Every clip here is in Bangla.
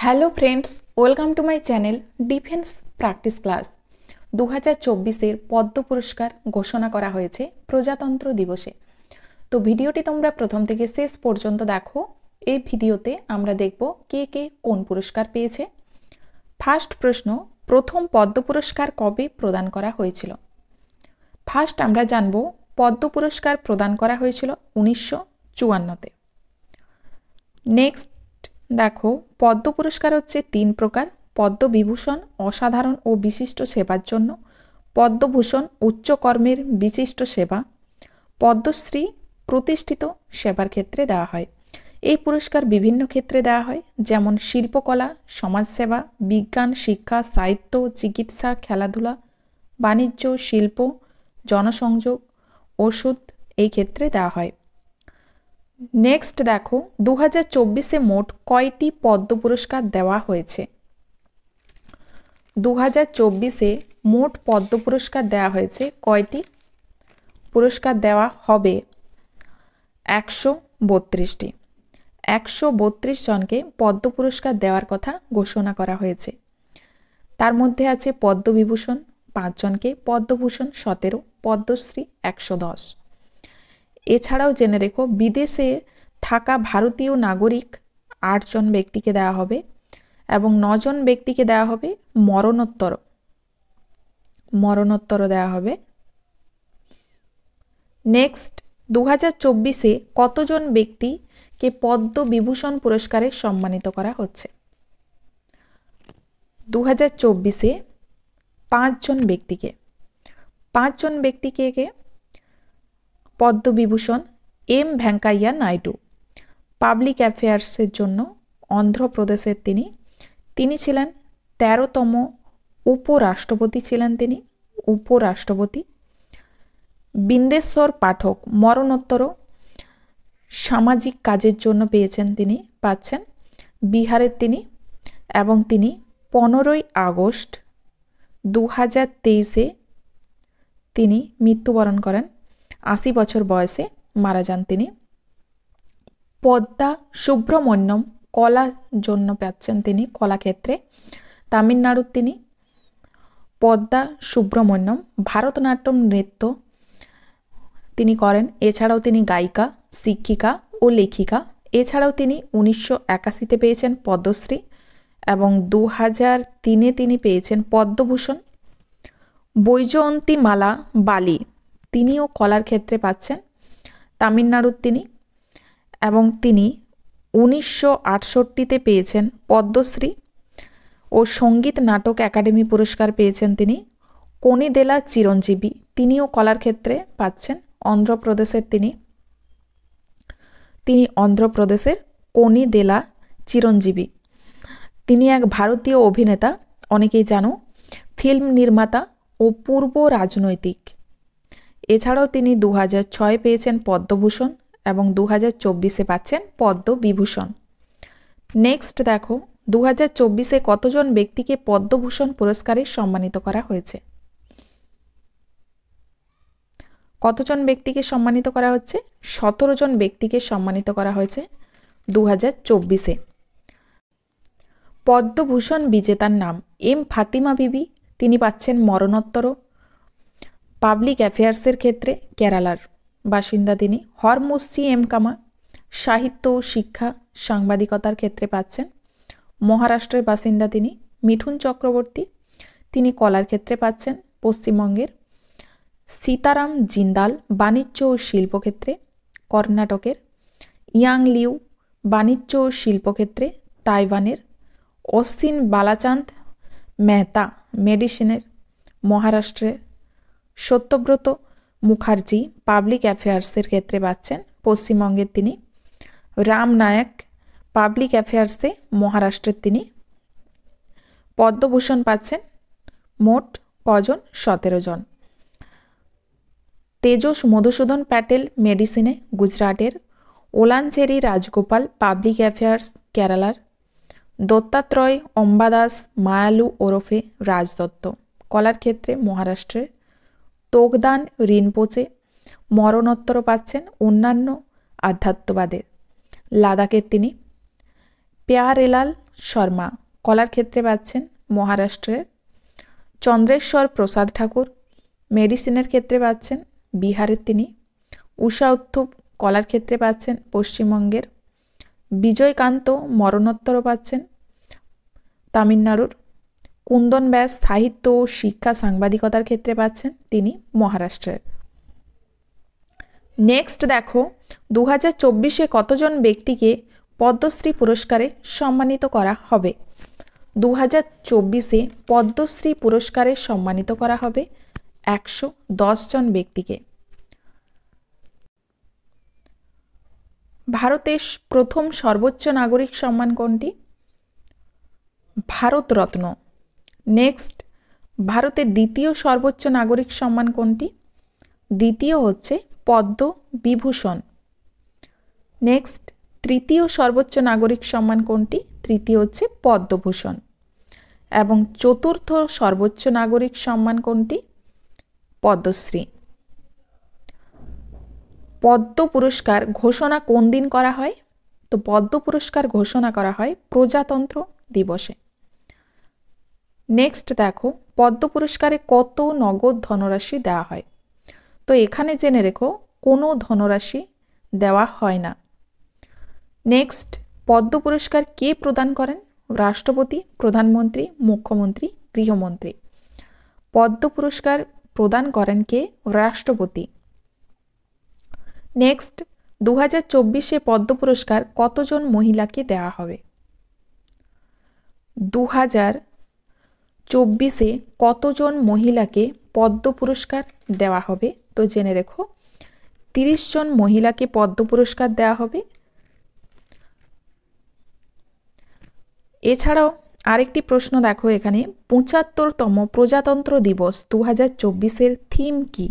Hello friends, welcome to my channel defence practice class. 2024-এর পদ্ম পুরস্কার ঘোষণা করা হয়েছে প্রজাতন্ত্র দিবসে। তো ভিডিওটি তোমরা প্রথম থেকে শেষ পর্যন্ত দেখো। এই ভিডিওতে আমরা দেখব কে কে কোন পুরস্কার পেয়েছে। ফার্স্ট প্রশ্ন, প্রথম পদ্ম পুরস্কার কবে প্রদান করা হয়েছিল? ফার্স্ট আমরা জানব পদ্ম পুরস্কার প্রদান করা হয়েছিল 1954-তে। নেক্সট দেখো, পদ্ম পুরস্কার হচ্ছে 3 প্রকার: পদ্মবিভূষণ অসাধারণ ও বিশিষ্ট সেবার জন্য, পদ্মভূষণ উচ্চকর্মের বিশিষ্ট সেবা, পদ্মশ্রী প্রতিষ্ঠিত সেবার ক্ষেত্রে দেওয়া হয়। এই পুরস্কার বিভিন্ন ক্ষেত্রে দেওয়া হয়, যেমন শিল্পকলা, সমাজসেবা, বিজ্ঞান, শিক্ষা, সাহিত্য, চিকিৎসা, খেলাধুলা, বাণিজ্য, শিল্প, জনসংযোগ, ওষুধ এই ক্ষেত্রে দেওয়া হয়। নেক্সট দেখো, 2024-এ মোট কয়টি পদ্ম পুরস্কার দেওয়া হয়েছে? 2024-এ মোট পদ্ম পুরস্কার দেওয়া হয়েছে কয়টি? পুরস্কার দেওয়া হবে 132টি। 132 জনকে পদ্ম পুরস্কার দেওয়ার কথা ঘোষণা করা হয়েছে। তার মধ্যে আছে পদ্মবিভূষণ 5 জনকে, পদ্মভূষণ 17, পদ্মশ্রী 110। এছাড়াও জেনে রেখো, বিদেশে থাকা ভারতীয় নাগরিক 8 জন ব্যক্তিকে দেওয়া হবে এবং 9 জন ব্যক্তিকে দেওয়া হবে মরণোত্তর দেওয়া হবে। নেক্সট, 2024-এ কতজন ব্যক্তিকে পদ্মবিভূষণ পুরস্কারে সম্মানিত করা হচ্ছে? 2024-এ 5 জন ব্যক্তিকে। 5 জন ব্যক্তিকে পদ্মবিভূষণ: এম ভেঙ্কাইয়া নাইডু, পাবলিক অ্যাফেয়ার্সের জন্য অন্ধ্রপ্রদেশের তিনি ছিলেন 13তম উপরাষ্ট্রপতি ছিলেন তিনি উপরাষ্ট্রপতি। বিন্দেশ্বর পাঠক মরণোত্তর সামাজিক কাজের জন্য পাচ্ছেন বিহারের এবং তিনি 15ই আগস্ট 2023-এ তিনি মৃত্যুবরণ করেন। 80 বছর বয়সে মারা যান তিনি। পদ্মা সুব্রমণ্যম কলার জন্য পাচ্ছেন তিনি, কলাক্ষেত্রে তামিলনাড়ুর পদ্মা সুব্রমণ্যম ভারতনাট্যম নৃত্য তিনি করেন। এছাড়াও তিনি গায়িকা, শিক্ষিকা ও লেখিকা। এছাড়াও তিনি 1981-তে পেয়েছেন পদ্মশ্রী এবং 2003-এ তিনি পেয়েছেন পদ্মভূষণ। বৈজয়ন্তীমালা বালি তিনিও কলার ক্ষেত্রে পাচ্ছেন, তামিলনাড়ুর এবং তিনি 1968-তে পেয়েছেন পদ্মশ্রী ও সঙ্গীত নাটক একাডেমি পুরস্কার পেয়েছেন তিনি। কোনিদেলা চিরঞ্জীবী তিনিও কলার ক্ষেত্রে পাচ্ছেন, অন্ধ্রপ্রদেশের তিনি অন্ধ্রপ্রদেশের কোনিদেলা চিরঞ্জীবী। তিনি এক ভারতীয় অভিনেতা, অনেকেই জানো, ফিল্ম নির্মাতা ও পূর্ব রাজনৈতিক। এছাড়াও তিনি 2006 পেয়েছেন পদ্মভূষণ এবং 2024-এ পাচ্ছেন পদ্মবিভূষণ। নেক্সট দেখো, 2024-এ কতজন ব্যক্তিকে পদ্মভূষণ পুরস্কারে সম্মানিত করা হয়েছে? কতজন ব্যক্তিকে সম্মানিত করা হচ্ছে? 17 জন ব্যক্তিকে সম্মানিত করা হয়েছে 2024-এ। পদ্মভূষণ বিজেতার নাম: এম ফাতিমা বিবি, তিনি পাচ্ছেন মরণোত্তর। পাবলিক অ্যাফেয়ার্সের ক্ষেত্রে কেরালার বাসিন্দা তিনি। হরমুসি এম কামা, সাহিত্য, শিক্ষা, সাংবাদিকতার ক্ষেত্রে পাচ্ছেন, মহারাষ্ট্রের বাসিন্দা তিনি। মিঠুন চক্রবর্তী, তিনি কলার ক্ষেত্রে পাচ্ছেন, পশ্চিমবঙ্গের। সীতারাম জিন্দাল, বাণিজ্য ও শিল্পক্ষেত্রে, কর্ণাটকের। ইয়াং লিউ, বাণিজ্য ও শিল্পক্ষেত্রে, তাইওয়ানের। অশ্বিন বালাচাঁদ মেহতা, মেডিসিনের, মহারাষ্ট্রের। সত্যব্রত মুখার্জি, পাবলিক অ্যাফেয়ার্সের ক্ষেত্রে পাচ্ছেন, পশ্চিমবঙ্গের তিনি। রাম নায়ক, পাবলিক অ্যাফেয়ার্সে, মহারাষ্ট্রের তিনি। পদ্মভূষণ পাচ্ছেন মোট কজন? 17 জন। তেজস মধুসূদন প্যাটেল, মেডিসিনে, গুজরাটের। ওলানচেরি রাজগোপাল, পাবলিক অ্যাফেয়ার্স, কেরালার। দত্তাত্রয় অম্বাদাস মায়ালু ওরফে রাজদত্ত, কলার ক্ষেত্রে, মহারাষ্ট্রের। তোগদান রিনপোচে, মরণোত্তর পাচ্ছেন অন্যান্য আধ্যাত্মবাদের, লাদাখের তিনি। প্যারেলাল শর্মা কলার ক্ষেত্রে পাচ্ছেন মহারাষ্ট্রের। চন্দ্রেশ্বর প্রসাদ ঠাকুর মেডিসিনের ক্ষেত্রে পাচ্ছেন বিহারের তিনি। উষা উত্থুপ কলার ক্ষেত্রে পাচ্ছেন পশ্চিমবঙ্গের। বিজয়কান্ত মরণোত্তরও পাচ্ছেন তামিলনাড়ুর। কুন্দন ব্যাস সাহিত্য ও শিক্ষা সাংবাদিকতার ক্ষেত্রে পাচ্ছেন তিনি মহারাষ্ট্রের। নেক্সট দেখো 2024-এ কতজন ব্যক্তিকে পদ্মশ্রী পুরস্কারে সম্মানিত করা হবে। 2024-এ পদ্মশ্রী পুরস্কারে সম্মানিত করা হবে 110 জন ব্যক্তিকে। ভারতের প্রথম সর্বোচ্চ নাগরিক সম্মান কোনটি? ভারতরত্ন। নেক্সট ভারতের দ্বিতীয় সর্বোচ্চ নাগরিক সম্মান কোনটি? দ্বিতীয় হচ্ছে পদ্মবিভূষণ। নেক্সট তৃতীয় সর্বোচ্চ নাগরিক সম্মান কোনটি? তৃতীয় হচ্ছে পদ্মভূষণ। এবং চতুর্থ সর্বোচ্চ নাগরিক সম্মান কোনটি? পদ্মশ্রী। পদ্ম পুরস্কার ঘোষণা কোন দিন করা হয়? তো পদ্ম পুরস্কার ঘোষণা করা হয় প্রজাতন্ত্র দিবসে। নেক্সট দেখো পদ্ম পুরস্কারে কত নগদ ধনরাশি দেওয়া হয়। তো এখানে জেনে রেখো কোনো ধনরাশি দেওয়া হয় না। নেক্সট পদ্ম পুরস্কার কে প্রদান করেন? রাষ্ট্রপতি, প্রধানমন্ত্রী, মুখ্যমন্ত্রী, গৃহমন্ত্রী। পদ্ম পুরস্কার প্রদান করেন কে? রাষ্ট্রপতি। নেক্সট 2024-এ পদ্ম পুরস্কার কতজন মহিলাকে দেওয়া হবে? 2024-এ কতজন মহিলাকে পদ্ম পুরস্কার দেওয়া হবে? তো জেনে রেখো 30 জন মহিলাকে পদ্ম পুরস্কার দেওয়া হবে। এছাড়াও আরেকটি প্রশ্ন দেখো এখানে 75তম প্রজাতন্ত্র দিবস 2024-এর থিম কি?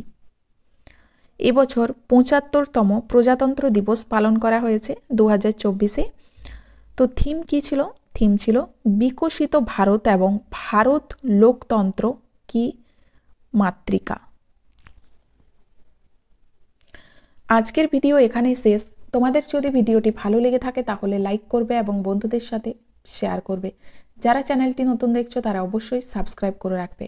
এবছর 75তম প্রজাতন্ত্র দিবস পালন করা হয়েছে 2024-এ। তো থিম কি ছিল? থিম ছিল বিকশিত ভারত এবং ভারত লোকতন্ত্র কি মাতৃকা। আজকের ভিডিও এখানেই শেষ। তোমাদের যদি ভিডিওটি ভালো লেগে থাকে তাহলে লাইক করবে এবং বন্ধুদের সাথে শেয়ার করবে। যারা চ্যানেলটি নতুন দেখছো তারা অবশ্যই সাবস্ক্রাইব করে রাখবে।